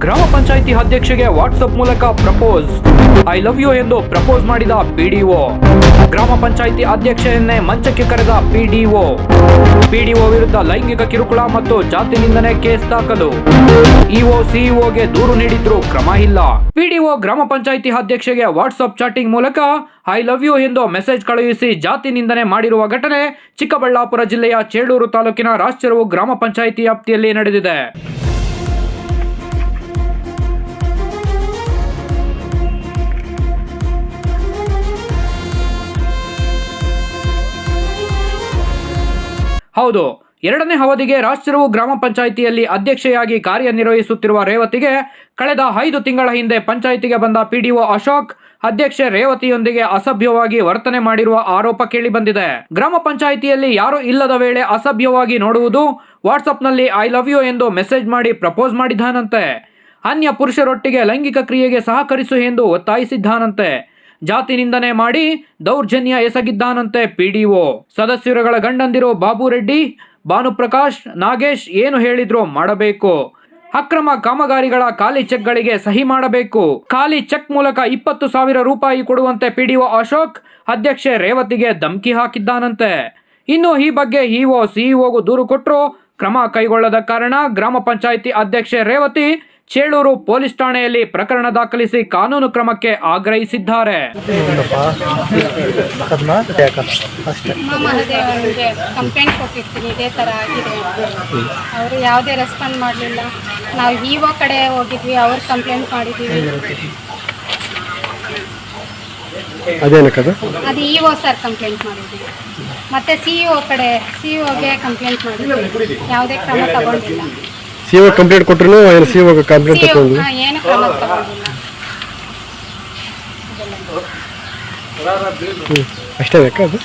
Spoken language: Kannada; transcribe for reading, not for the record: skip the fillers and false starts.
ಗ್ರಾಮ ಪಂಚಾಯಿತಿ ಅಧ್ಯಕ್ಷೆಗೆ ವಾಟ್ಸ್ಆಪ್ ಮೂಲಕ ಪ್ರಪೋಸ್. ಐ ಲವ್ ಯು ಎಂದು ಪ್ರಪೋಸ್ ಮಾಡಿದ ಪಿಡಿಒ. ಗ್ರಾಮ ಪಂಚಾಯಿತಿ ಅಧ್ಯಕ್ಷೆಯನ್ನೇ ಮಂಚಕ್ಕೆ ಕರೆದ ಪಿಡಿಒ ವಿರುದ್ಧ ಲೈಂಗಿಕ ಕಿರುಕುಳ ಮತ್ತು ಜಾತಿ ನಿಂದನೆ ಕೇಸ್ ದಾಖಲು. ಇಒ ಸಿಇಒಗೆ ದೂರು ನೀಡಿದ್ರು ಕ್ರಮ ಇಲ್ಲ. ಪಿಡಿಒ ಗ್ರಾಮ ಪಂಚಾಯಿತಿ ಅಧ್ಯಕ್ಷೆಗೆ ವಾಟ್ಸ್ಆಪ್ ಚಾಟಿಂಗ್ ಮೂಲಕ ಐ ಲವ್ ಯು ಎಂದು ಮೆಸೇಜ್ ಕಳುಹಿಸಿ ಜಾತಿ ನಿಂದನೆ ಮಾಡಿರುವ ಘಟನೆ ಚಿಕ್ಕಬಳ್ಳಾಪುರ ಜಿಲ್ಲೆಯ ಚೇಳೂರು ತಾಲೂಕಿನ ರಾಜಚೆರುವು ಗ್ರಾಮ ಪಂಚಾಯಿತಿ ವ್ಯಾಪ್ತಿಯಲ್ಲಿ ನಡೆದಿದೆ. ಹೌದು, ಎರಡನೇ ಅವಧಿಗೆ ರಾಜಚೆರುವು ಗ್ರಾಮ ಪಂಚಾಯಿತಿಯಲ್ಲಿ ಅಧ್ಯಕ್ಷೆಯಾಗಿ ಕಾರ್ಯನಿರ್ವಹಿಸುತ್ತಿರುವ ರೇವತಿಗೆ ಕಳೆದ 5 ತಿಂಗಳ ಹಿಂದೆ ಪಂಚಾಯಿತಿಗೆ ಬಂದ ಪಿಡಿಒ ಅಶೋಕ್ ಅಧ್ಯಕ್ಷೆ ರೇವತಿಯೊಂದಿಗೆ ಅಸಭ್ಯವಾಗಿ ವರ್ತನೆ ಮಾಡಿರುವ ಆರೋಪ ಕೇಳಿಬಂದಿದೆ. ಗ್ರಾಮ ಪಂಚಾಯಿತಿಯಲ್ಲಿ ಯಾರೂ ಇಲ್ಲದ ವೇಳೆ ಅಸಭ್ಯವಾಗಿ ನೋಡುವುದು, ವಾಟ್ಸ್ಆಪ್ನಲ್ಲಿ ಐ ಲವ್ ಯು ಎಂದು ಮೆಸೇಜ್ ಮಾಡಿ ಪ್ರಪೋಸ್ ಮಾಡಿದ್ದಾನಂತೆ. ಅನ್ಯ ಪುರುಷರೊಟ್ಟಿಗೆ ಲೈಂಗಿಕ ಕ್ರಿಯೆಗೆ ಸಹಕರಿಸು ಎಂದು ಒತ್ತಾಯಿಸಿದ್ದಾನಂತೆ. ಜಾತಿ ನಿಂದನೆ ಮಾಡಿ ದೌರ್ಜನ್ಯ ಎಸಗಿದ್ದಾನಂತೆ ಪಿಡಿಒ. ಸದಸ್ಯರುಗಳ ಗಂಡಂದಿರು ಬಾಬು ರೆಡ್ಡಿ, ಭಾನುಪ್ರಕಾಶ್, ನಾಗೇಶ್ ಏನು ಹೇಳಿದ್ರು ಮಾಡಬೇಕು. ಅಕ್ರಮ ಕಾಮಗಾರಿಗಳ ಖಾಲಿ ಚೆಕ್ಗಳಿಗೆ ಸಹಿ ಮಾಡಬೇಕು. ಖಾಲಿ ಚೆಕ್ ಮೂಲಕ 20,000 ರೂಪಾಯಿ ಕೊಡುವಂತೆ ಪಿಡಿಒ ಅಶೋಕ್ ಅಧ್ಯಕ್ಷೆ ರೇವತಿಗೆ ಧಮಕಿ ಹಾಕಿದ್ದಾನಂತೆ. ಇನ್ನು ಈ ಬಗ್ಗೆ ಇಒ ಸಿಇಒಗೂ ದೂರು ಕೊಟ್ಟರು ಕ್ರಮ ಕೈಗೊಳ್ಳದ ಕಾರಣ ಗ್ರಾಮ ಪಂಚಾಯಿತಿ ಅಧ್ಯಕ್ಷೆ ರೇವತಿ ಚೇಳೂರು ಪೊಲೀಸ್ ಠಾಣೆಯಲ್ಲಿ ಪ್ರಕರಣ ದಾಖಲಿಸಿ ಕಾನೂನು ಕ್ರಮಕ್ಕೆ ಆಗ್ರಹಿಸಿದ್ದಾರೆ. ಕಂಪ್ಲೇಂಟ್ ಕೊಟ್ಟಿರ್ತೀನಿ, ಇದೇ ಥರ ಆಗಿದೆ. ಅವರು ಯಾವುದೇ ರೆಸ್ಪಾಂಡ್ ಮಾಡಲಿಲ್ಲ. ನಾವು ಇಒ ಕಡೆ ಹೋಗಿದ್ವಿ, ಅವ್ರು ಕಂಪ್ಲೇಂಟ್ ಮಾಡಿದ್ದೀವಿ. ಅದು ಇಒ ಸರ್ ಕಂಪ್ಲೇಂಟ್ ಮಾಡಿದ್ವಿ. ಮತ್ತೆ ಸಿಇಒಗೆ ಕಂಪ್ಲೇಂಟ್ ಮಾಡಿದ್ವಿ. ಯಾವುದೇ ಕ್ರಮ ತಗೊಂಡಿಲ್ಲ. ಸಿಒ ಕಂಪ್ಲೇಂಟ್ ಕೊಟ್ಟರು ಸಿಒ ಕಂಪ್ಲೇಂಟ್ ತಗೊಂಡು ಏನು ಕ್ರಮ ತಗೊಂಡಿಲ್ಲ. ಅಷ್ಟೇ ಬೇಕಾ ಅದು?